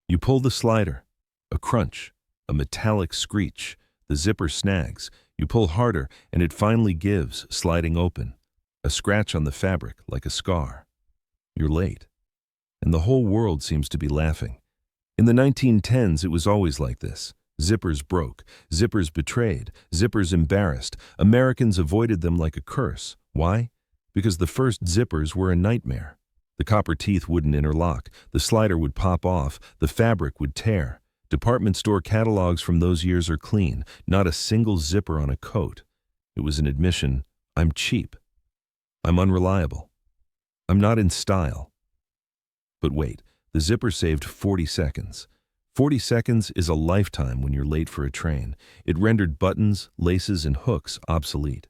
You pull the slider. A crunch, a metallic screech. The zipper snags. You pull harder, and it finally gives, sliding open. A scratch on the fabric, like a scar. You're late. And the whole world seems to be laughing. In the 1910s, it was always like this. Zippers broke, zippers betrayed, zippers embarrassed. Americans avoided them like a curse. Why? Because the first zippers were a nightmare. The copper teeth wouldn't interlock, the slider would pop off, the fabric would tear. Department store catalogs from those years are clean, not a single zipper on a coat. It was an admission, I'm cheap. I'm unreliable. I'm not in style. But wait, the zipper saved 40 seconds. 40 seconds is a lifetime when you're late for a train. It rendered buttons, laces, and hooks obsolete.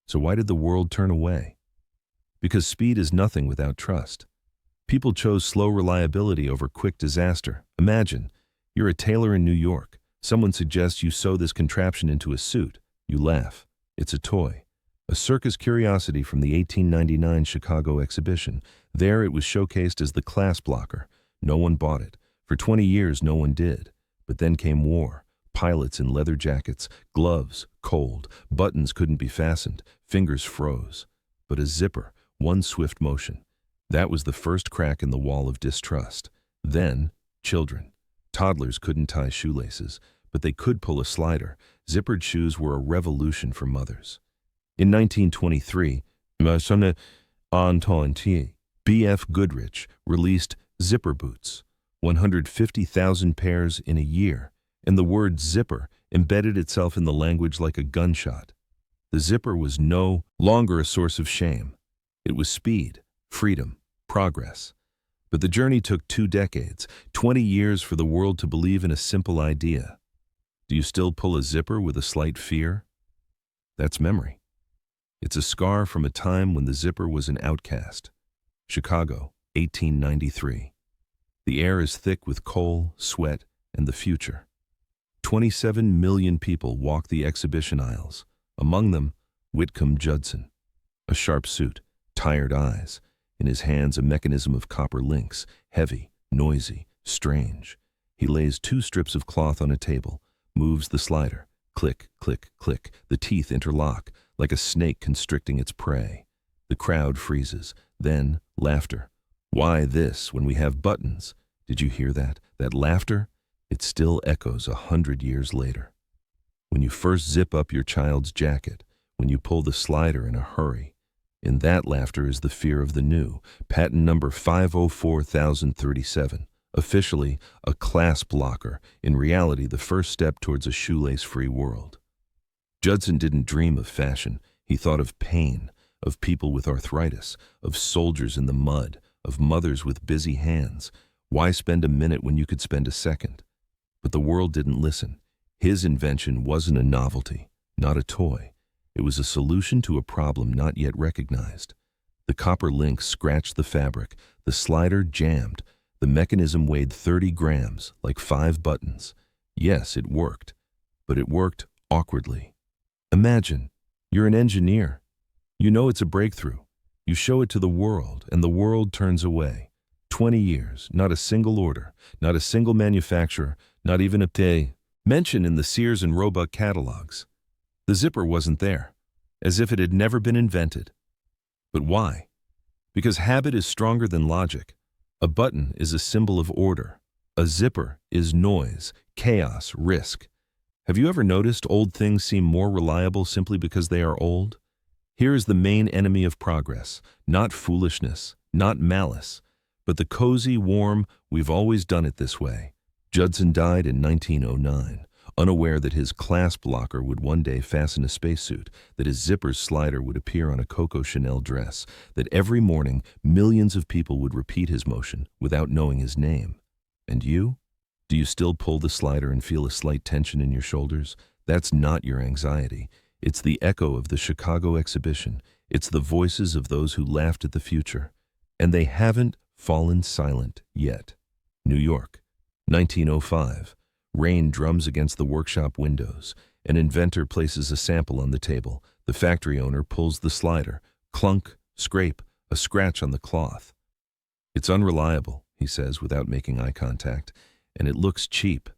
So why did the world turn away? Because speed is nothing without trust. People chose slow reliability over quick disaster. Imagine, you're a tailor in New York. Someone suggests you sew this contraption into a suit. You laugh. It's a toy. A circus curiosity from the 1899 Chicago exhibition. There it was showcased as the class blocker. No one bought it. For 20 years, no one did. But then came war. Pilots in leather jackets, gloves, cold, buttons couldn't be fastened, fingers froze. But a zipper, one swift motion. That was the first crack in the wall of distrust. Then, children. Toddlers couldn't tie shoelaces, but they could pull a slider. Zippered shoes were a revolution for mothers. In 1923, B.F. Goodrich released zipper boots, 150,000 pairs in a year, and the word zipper embedded itself in the language like a gunshot. The zipper was no longer a source of shame. It was speed, freedom, progress. But the journey took 2 decades, 20 years for the world to believe in a simple idea. Do you still pull a zipper with a slight fear? That's memory. It's a scar from a time when the zipper was an outcast. Chicago, 1893. The air is thick with coal, sweat, and the future. 27 million people walk the exhibition aisles. Among them, Whitcomb Judson. A sharp suit, tired eyes. In his hands, a mechanism of copper links, heavy, noisy, strange. He lays 2 strips of cloth on a table, moves the slider. Click, click, click. The teeth interlock, like a snake constricting its prey. The crowd freezes. Then, laughter. Why this when we have buttons? Did you hear that? That laughter? It still echoes 100 years later. When you first zip up your child's jacket, when you pull the slider in a hurry, in that laughter is the fear of the new. Patent number 504037. Officially, a class blocker. In reality, the first step towards a shoelace-free world. Judson didn't dream of fashion. He thought of pain, of people with arthritis, of soldiers in the mud, of mothers with busy hands. Why spend a minute when you could spend a second? But the world didn't listen. His invention wasn't a novelty, not a toy. It was a solution to a problem not yet recognized. The copper link scratched the fabric. The slider jammed. The mechanism weighed 30 grams, like 5 buttons. Yes, it worked. But it worked awkwardly. Imagine, you're an engineer. You know it's a breakthrough. You show it to the world, and the world turns away. 20 years, not a single order, not a single manufacturer, not even a day mentioned in the Sears and Roebuck catalogs. The zipper wasn't there, as if it had never been invented. But why? Because habit is stronger than logic. A button is a symbol of order. A zipper is noise, chaos, risk. Have you ever noticed old things seem more reliable simply because they are old? Here is the main enemy of progress, not foolishness, not malice, but the cozy, warm, we've always done it this way. Judson died in 1909, unaware that his clasp locker would one day fasten a spacesuit, that his zipper slider would appear on a Coco Chanel dress, that every morning millions of people would repeat his motion without knowing his name. And you? Do you still pull the slider and feel a slight tension in your shoulders? That's not your anxiety. It's the echo of the Chicago exhibition. It's the voices of those who laughed at the future. And they haven't fallen silent yet. New York, 1905. Rain drums against the workshop windows. An inventor places a sample on the table. The factory owner pulls the slider. Clunk, scrape, a scratch on the cloth. It's unreliable. he says without making eye contact, and it looks cheap.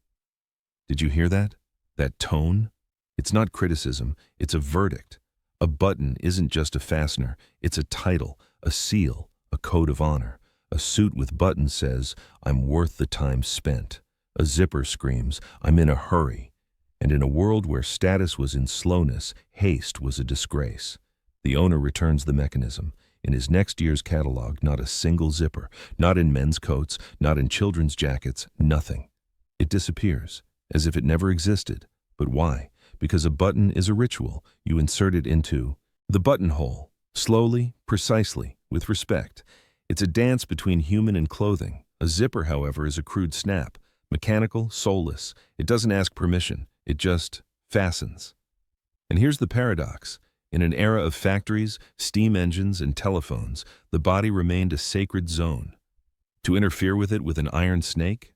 Did you hear that? That tone? It's not criticism, it's a verdict. A button isn't just a fastener, it's a title, a seal, a code of honor. A suit with buttons says, I'm worth the time spent. A zipper screams, I'm in a hurry. And in a world where status was in slowness, haste was a disgrace. The owner returns the mechanism. In his next year's catalog, not a single zipper, not in men's coats, not in children's jackets, nothing. It disappears, as if it never existed. But why? Because a button is a ritual. You insert it into the buttonhole, slowly, precisely, with respect. It's a dance between human and clothing. A zipper, however, is a crude snap, mechanical, soulless. It doesn't ask permission. It just fastens. And here's the paradox. In an era of factories, steam engines, and telephones, the body remained a sacred zone. To interfere with it with an iron snake?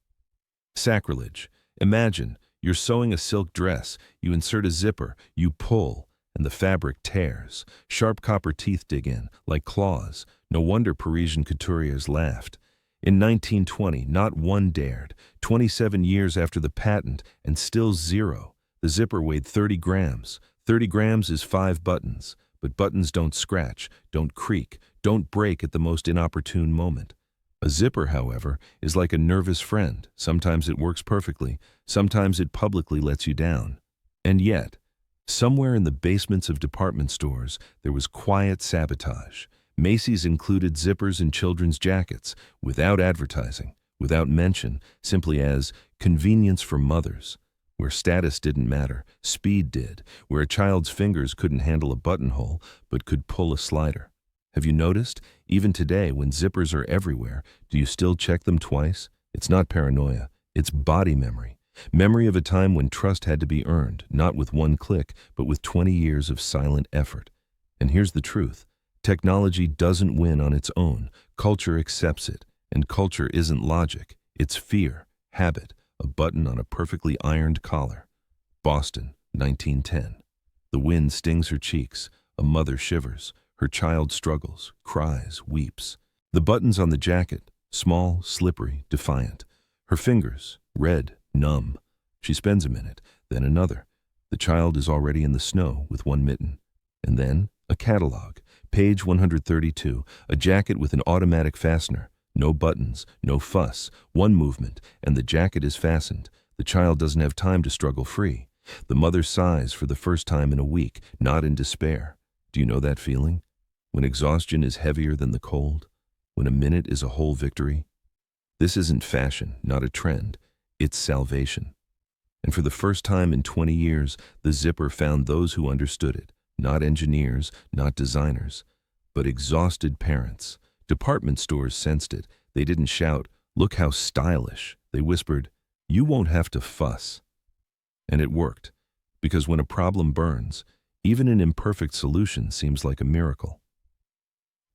Sacrilege. Imagine, you're sewing a silk dress, you insert a zipper, you pull, and the fabric tears. Sharp copper teeth dig in, like claws. No wonder Parisian couturiers laughed. In 1920, not one dared. 27 years after the patent, and still zero. The zipper weighed 30 grams. 30 grams is 5 buttons, but buttons don't scratch, don't creak, don't break at the most inopportune moment. A zipper, however, is like a nervous friend. Sometimes it works perfectly, sometimes it publicly lets you down. And yet, somewhere in the basements of department stores, there was quiet sabotage. Macy's included zippers in children's jackets, without advertising, without mention, simply as convenience for mothers. Where status didn't matter, speed did. Where a child's fingers couldn't handle a buttonhole, but could pull a slider. Have you noticed? Even today, when zippers are everywhere, do you still check them twice? It's not paranoia. It's body memory. Memory of a time when trust had to be earned, not with one click, but with 20 years of silent effort. And here's the truth. Technology doesn't win on its own. Culture accepts it. And culture isn't logic. It's fear, habit. A button on a perfectly ironed collar. Boston, 1910. The wind stings her cheeks. A mother shivers. Her child struggles, cries, weeps. The buttons on the jacket, small, slippery, defiant. Her fingers, red, numb. She spends a minute, then another. The child is already in the snow with one mitten. And then a catalog, page 132, a jacket with an automatic fastener. No buttons, no fuss, one movement, and the jacket is fastened. The child doesn't have time to struggle free. The mother sighs for the first time in a week, not in despair. Do you know that feeling? When exhaustion is heavier than the cold? When a minute is a whole victory? This isn't fashion, not a trend. It's salvation. And for the first time in 20 years, the zipper found those who understood it. Not engineers, not designers, but exhausted parents. Department stores sensed it. They didn't shout, "Look how stylish." They whispered, "You won't have to fuss." And it worked, because when a problem burns, even an imperfect solution seems like a miracle.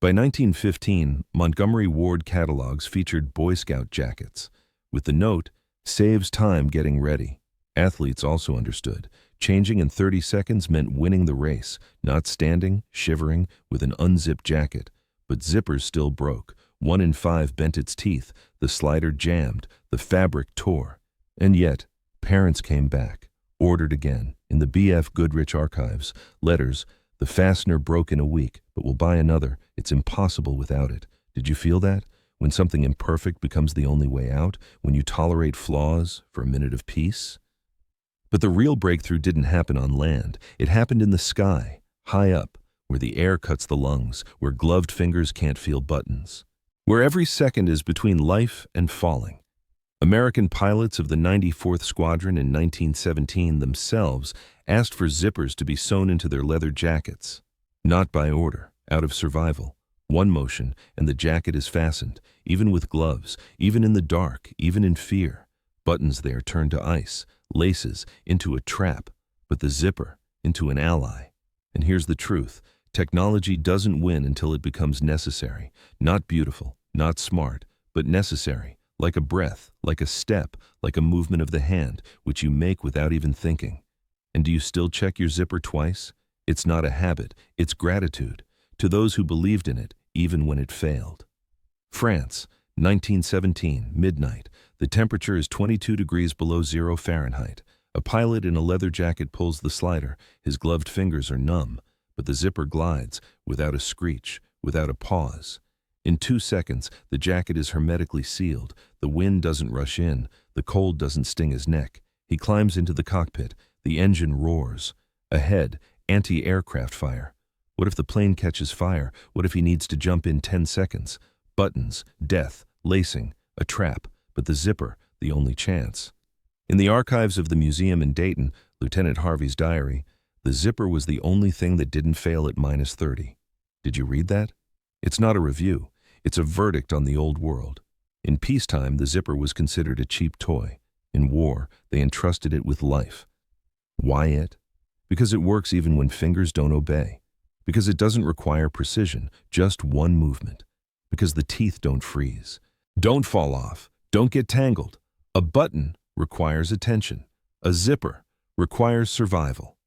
By 1915, Montgomery Ward catalogs featured Boy Scout jackets, with the note, "Saves time getting ready." Athletes also understood. Changing in 30 seconds meant winning the race, not standing, shivering, with an unzipped jacket. But zippers still broke. 1 in 5 bent its teeth. The slider jammed. The fabric tore. And yet, parents came back, ordered again. In the B.F. Goodrich archives, letters, "The fastener broke in a week, but we'll buy another. It's impossible without it." Did you feel that? When something imperfect becomes the only way out? When you tolerate flaws for a minute of peace? But the real breakthrough didn't happen on land. It happened in the sky, high up, where the air cuts the lungs, where gloved fingers can't feel buttons, where every second is between life and falling. American pilots of the 94th Squadron in 1917 themselves asked for zippers to be sewn into their leather jackets. Not by order, out of survival. One motion, and the jacket is fastened, even with gloves, even in the dark, even in fear. Buttons there turn to ice, laces into a trap, but the zipper into an ally. And here's the truth. Technology doesn't win until it becomes necessary. Not beautiful, not smart, but necessary. Like a breath, like a step, like a movement of the hand, which you make without even thinking. And do you still check your zipper twice? It's not a habit, it's gratitude. To those who believed in it, even when it failed. France, 1917, midnight. The temperature is 22 degrees below 0 Fahrenheit. A pilot in a leather jacket pulls the slider. His gloved fingers are numb, but the zipper glides without a screech, without a pause. In 2 seconds, the jacket is hermetically sealed. The wind doesn't rush in. The cold doesn't sting his neck. He climbs into the cockpit. The engine roars. Ahead, anti-aircraft fire. What if the plane catches fire? What if he needs to jump in 10 seconds? Buttons, death, lacing, a trap, but the zipper, the only chance. In the archives of the museum in Dayton, Lieutenant Harvey's diary, the zipper was the only thing that didn't fail at -30. Did you read that? It's not a review. It's a verdict on the old world. In peacetime, the zipper was considered a cheap toy. In war, they entrusted it with life. Why it? Because it works even when fingers don't obey. Because it doesn't require precision, just one movement. Because the teeth don't freeze. Don't fall off. Don't get tangled. A button requires attention. A zipper requires survival.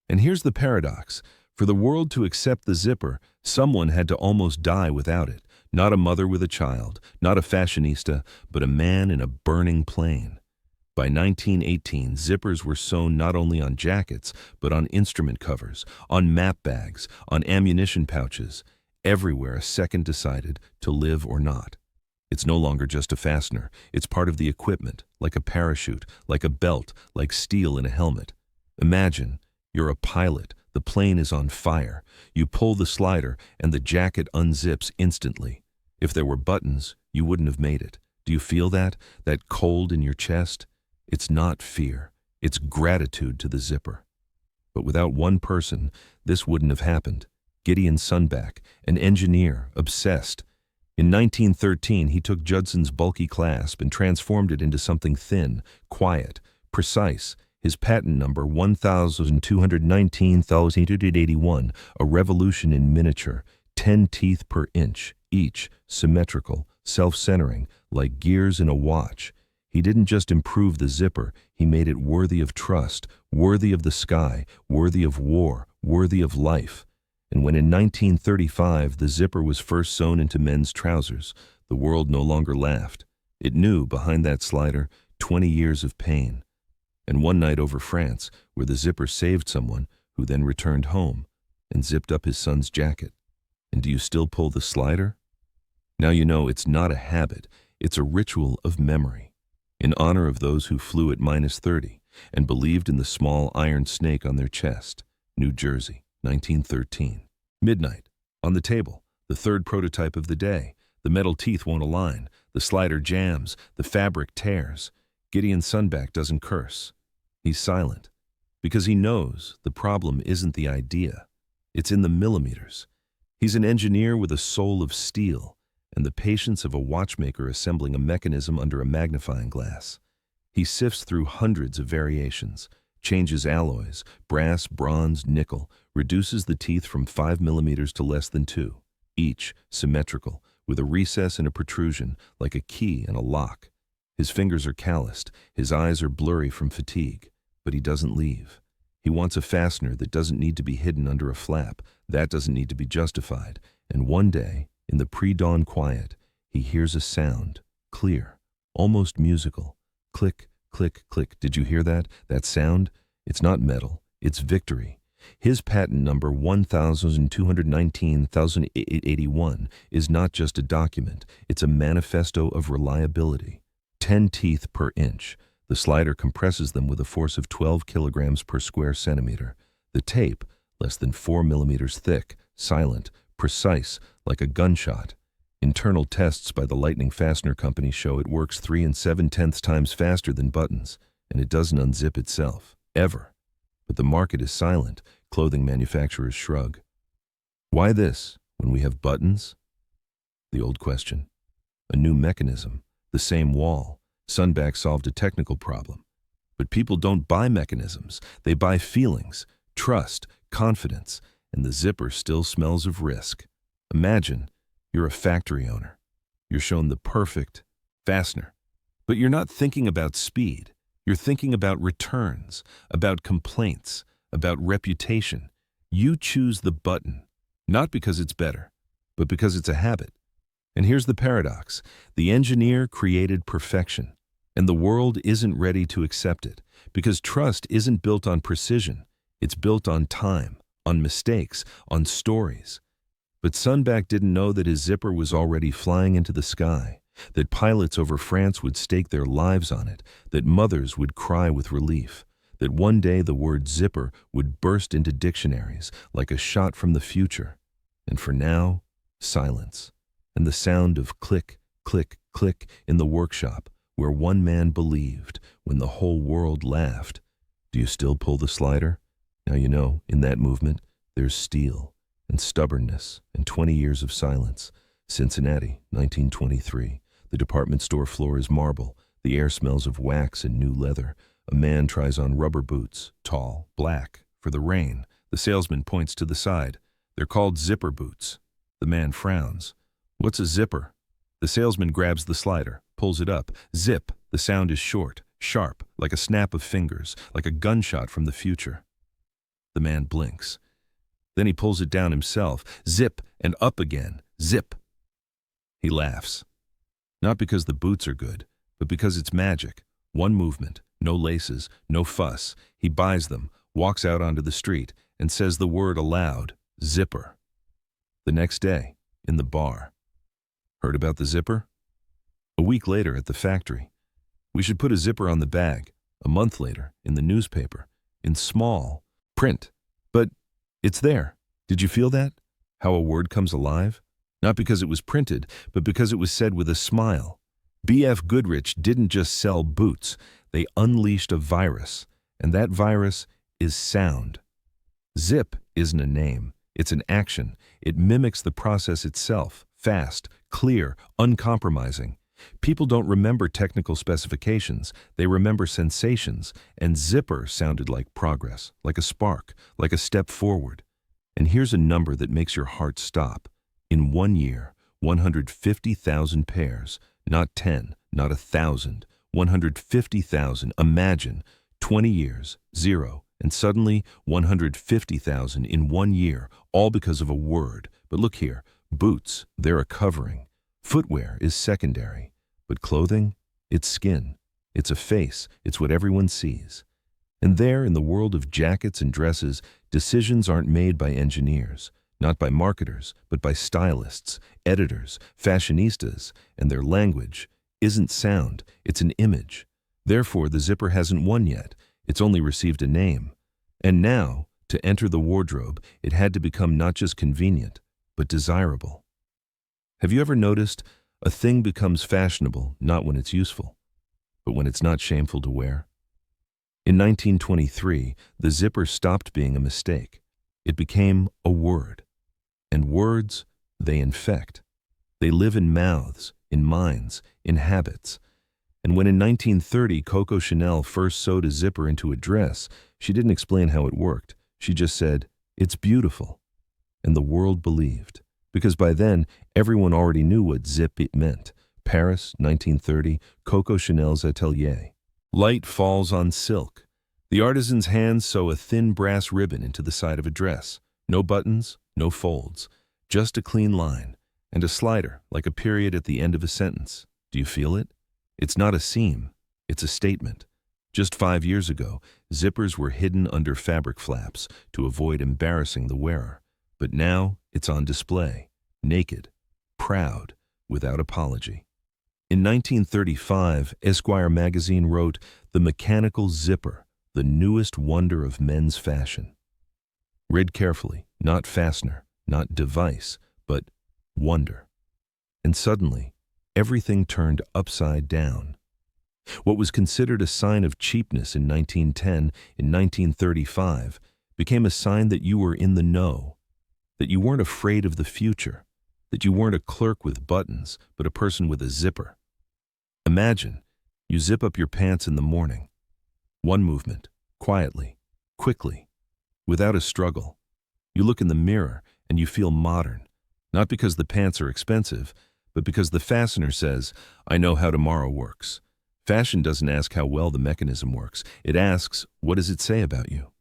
And here's the paradox. For the world to accept the zipper, someone had to almost die without it. Not a mother with a child, not a fashionista, but a man in a burning plane. By 1918, zippers were sewn not only on jackets, but on instrument covers, on map bags, on ammunition pouches. Everywhere a second decided to live or not. It's no longer just a fastener. It's part of the equipment, like a parachute, like a belt, like steel in a helmet. Imagine, you're a pilot. The plane is on fire. You pull the slider, and the jacket unzips instantly. If there were buttons, you wouldn't have made it. Do you feel that? That cold in your chest? It's not fear. It's gratitude to the zipper. But without one person, this wouldn't have happened. Gideon Sundback, an engineer, obsessed. In 1913, he took Judson's bulky clasp and transformed it into something thin, quiet, precise. His patent number, 1,219,881, a revolution in miniature, 10 teeth per inch, each symmetrical, self-centering, like gears in a watch. He didn't just improve the zipper, he made it worthy of trust, worthy of the sky, worthy of war, worthy of life. And when in 1935 the zipper was first sewn into men's trousers, the world no longer laughed. It knew behind that slider 20 years of pain. And one night over France, where the zipper saved someone who then returned home and zipped up his son's jacket. And do you still pull the slider? Now you know it's not a habit, it's a ritual of memory. In honor of those who flew at -30 and believed in the small iron snake on their chest. New Jersey, 1913. Midnight. On the table, the third prototype of the day. The metal teeth won't align. The slider jams. The fabric tears. Gideon Sundback doesn't curse. He's silent. Because he knows the problem isn't the idea. It's in the millimeters. He's an engineer with a soul of steel and the patience of a watchmaker assembling a mechanism under a magnifying glass. He sifts through hundreds of variations, changes alloys, brass, bronze, nickel, reduces the teeth from 5 millimeters to less than 2, each symmetrical, with a recess and a protrusion, like a key and a lock. His fingers are calloused, his eyes are blurry from fatigue, but he doesn't leave. He wants a fastener that doesn't need to be hidden under a flap, that doesn't need to be justified, and one day, in the pre-dawn quiet, he hears a sound, clear, almost musical. Click, click, click. Did you hear that? That sound? It's not metal, it's victory. His patent number 1,219,881 is not just a document, it's a manifesto of reliability. 10 teeth per inch. The slider compresses them with a force of 12 kilograms per square centimeter. The tape, less than 4 millimeters thick, silent, precise, like a gunshot. Internal tests by the Lightning Fastener Company show it works 3 7/10 times faster than buttons, and it doesn't unzip itself, ever. But the market is silent. Clothing manufacturers shrug. Why this, when we have buttons? The old question. A new mechanism, the same wall. Sundback solved a technical problem. But people don't buy mechanisms. They buy feelings, trust, confidence, and the zipper still smells of risk. Imagine you're a factory owner. You're shown the perfect fastener. But you're not thinking about speed. You're thinking about returns, about complaints, about reputation. You choose the button, not because it's better, but because it's a habit. And here's the paradox. The engineer created perfection, and the world isn't ready to accept it, because trust isn't built on precision. It's built on time, on mistakes, on stories. But Sundback didn't know that his zipper was already flying into the sky, that pilots over France would stake their lives on it, that mothers would cry with relief, that one day the word zipper would burst into dictionaries like a shot from the future. And for now, silence, and the sound of click, click, click in the workshop where one man believed when the whole world laughed. Do you still pull the slider? Now you know, in that movement, there's steel and stubbornness and 20 years of silence. Cincinnati, 1923. The department store floor is marble. The air smells of wax and new leather. A man tries on rubber boots, tall, black, for the rain. The salesman points to the side. They're called zipper boots. The man frowns. What's a zipper? The salesman grabs the slider, pulls it up. Zip. The sound is short, sharp, like a snap of fingers, like a gunshot from the future. The man blinks. Then he pulls it down himself. Zip, and up again. Zip. He laughs. Not because the boots are good, but because it's magic. One movement, no laces, no fuss. He buys them, walks out onto the street, and says the word aloud, zipper. The next day, in the bar. Heard about the zipper? A week later at the factory. We should put a zipper on the bag. A month later, in the newspaper, in small print. But it's there. Did you feel that? How a word comes alive? Not because it was printed, but because it was said with a smile. B.F. Goodrich didn't just sell boots. They unleashed a virus, and that virus is sound. Zip isn't a name. It's an action. It mimics the process itself, fast, clear, uncompromising. People don't remember technical specifications. They remember sensations, and zipper sounded like progress, like a spark, like a step forward. And here's a number that makes your heart stop. In 1 year, 150,000 pairs, not 10, not 1,000, 150,000. Imagine, 20 years, 0, and suddenly 150,000 in 1 year, all because of a word. But look here, boots, they're a covering. Footwear is secondary. But clothing, it's skin. It's a face. It's what everyone sees. And there, in the world of jackets and dresses, decisions aren't made by engineers, not by marketers, but by stylists, editors, fashionistas, and their language isn't sound, it's an image. Therefore, the zipper hasn't won yet. It's only received a name. And now, to enter the wardrobe, it had to become not just convenient, but desirable. Have you ever noticed a thing becomes fashionable not when it's useful, but when it's not shameful to wear? In 1923, the zipper stopped being a mistake. It became a word. And words, they infect. They live in mouths, in minds, in habits. And when in 1930 Coco Chanel first sewed a zipper into a dress, she didn't explain how it worked. She just said, "It's beautiful." And the world believed. Because by then, everyone already knew what zip it meant. Paris, 1930, Coco Chanel's atelier. Light falls on silk. The artisan's hands sew a thin brass ribbon into the side of a dress. No buttons, no folds, just a clean line, and a slider, like a period at the end of a sentence. Do you feel it? It's not a seam, it's a statement. Just 5 years ago, zippers were hidden under fabric flaps to avoid embarrassing the wearer. But now, it's on display, naked, proud, without apology. In 1935, Esquire magazine wrote, "The mechanical zipper, the newest wonder of men's fashion." Read carefully, not fastener, not device, but wonder. And suddenly, everything turned upside down. What was considered a sign of cheapness in 1910, in 1935, became a sign that you were in the know, that you weren't afraid of the future, that you weren't a clerk with buttons, but a person with a zipper. Imagine, you zip up your pants in the morning. One movement, quietly, quickly, without a struggle. You look in the mirror and you feel modern, not because the pants are expensive, but because the fastener says, "I know how tomorrow works." Fashion doesn't ask how well the mechanism works. It asks, what does it say about you?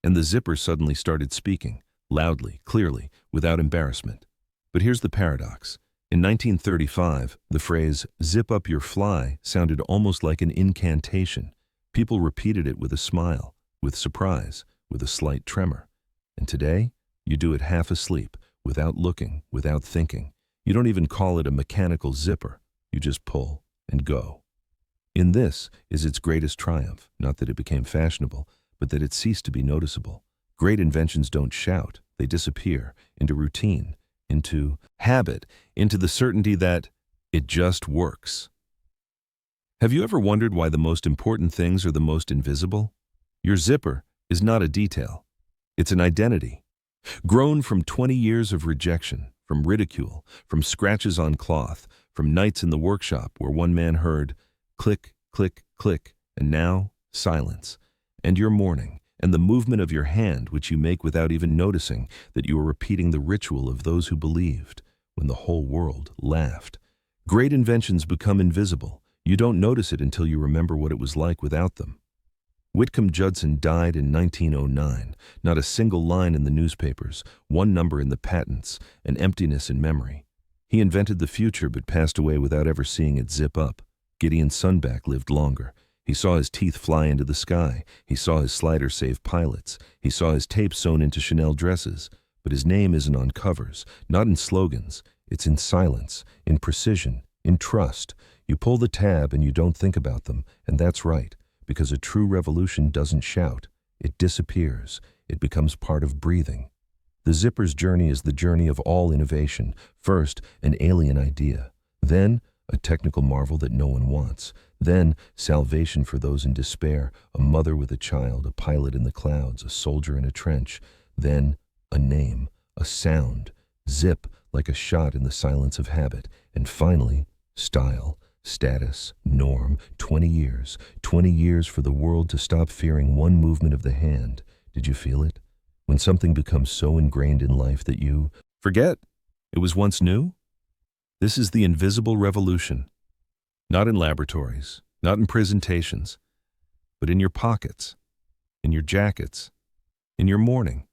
And the zipper suddenly started speaking, loudly, clearly, without embarrassment. But here's the paradox. In 1935, the phrase, "zip up your fly," sounded almost like an incantation. People repeated it with a smile, with surprise, with a slight tremor. And today, you do it half asleep, without looking, without thinking. You don't even call it a mechanical zipper. You just pull and go. In this is its greatest triumph, not that it became fashionable, but that it ceased to be noticeable. Great inventions don't shout, they disappear into routine, into habit, into the certainty that it just works. Have you ever wondered why the most important things are the most invisible? Your zipper is not a detail. It's an identity. Grown from 20 years of rejection, from ridicule, from scratches on cloth, from nights in the workshop where one man heard click, click, click, and now silence, and your mourning, and the movement of your hand which you make without even noticing that you are repeating the ritual of those who believed when the whole world laughed. Great inventions become invisible. You don't notice it until you remember what it was like without them. Whitcomb Judson died in 1909. Not a single line in the newspapers, one number in the patents, an emptiness in memory. He invented the future but passed away without ever seeing it zip up. Gideon Sundback lived longer. He saw his teeth fly into the sky. He saw his slider save pilots. He saw his tape sewn into Chanel dresses. But his name isn't on covers, not in slogans. It's in silence, in precision, in trust. You pull the tab and you don't think about them, and that's right, because a true revolution doesn't shout. It disappears. It becomes part of breathing. The zipper's journey is the journey of all innovation. First, an alien idea. Then, a technical marvel that no one wants. Then, salvation for those in despair, a mother with a child, a pilot in the clouds, a soldier in a trench. Then, a name, a sound, zip like a shot in the silence of habit. And finally, style, status, norm, 20 years. 20 years for the world to stop fearing one movement of the hand. Did you feel it? When something becomes so ingrained in life that you forget it was once new? This is the invisible revolution. Not in laboratories, not in presentations, but in your pockets, in your jackets, in your mourning.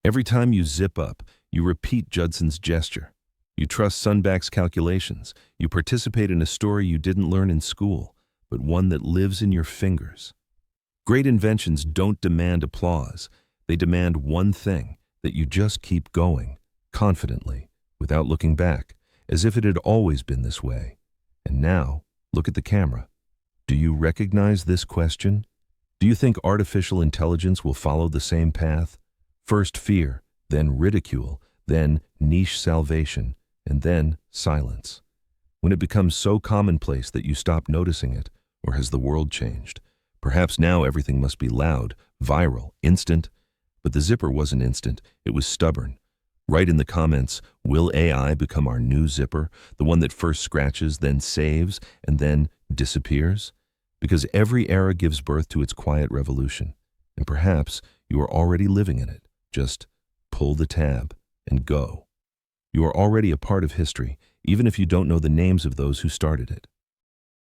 Every time you zip up, you repeat Judson's gesture. You trust Sundback's calculations. You participate in a story you didn't learn in school, but one that lives in your fingers. Great inventions don't demand applause. They demand one thing, that you just keep going, confidently, without looking back, as if it had always been this way. And now, look at the camera. Do you recognize this question? Do you think artificial intelligence will follow the same path? First fear, then ridicule, then niche salvation, and then silence. When it becomes so commonplace that you stop noticing it, or has the world changed? Perhaps now everything must be loud, viral, instant. But the zipper wasn't instant, it was stubborn. Write in the comments, will AI become our new zipper, the one that first scratches, then saves, and then disappears? Because every era gives birth to its quiet revolution, and perhaps you are already living in it. Just pull the tab and go. You are already a part of history, even if you don't know the names of those who started it.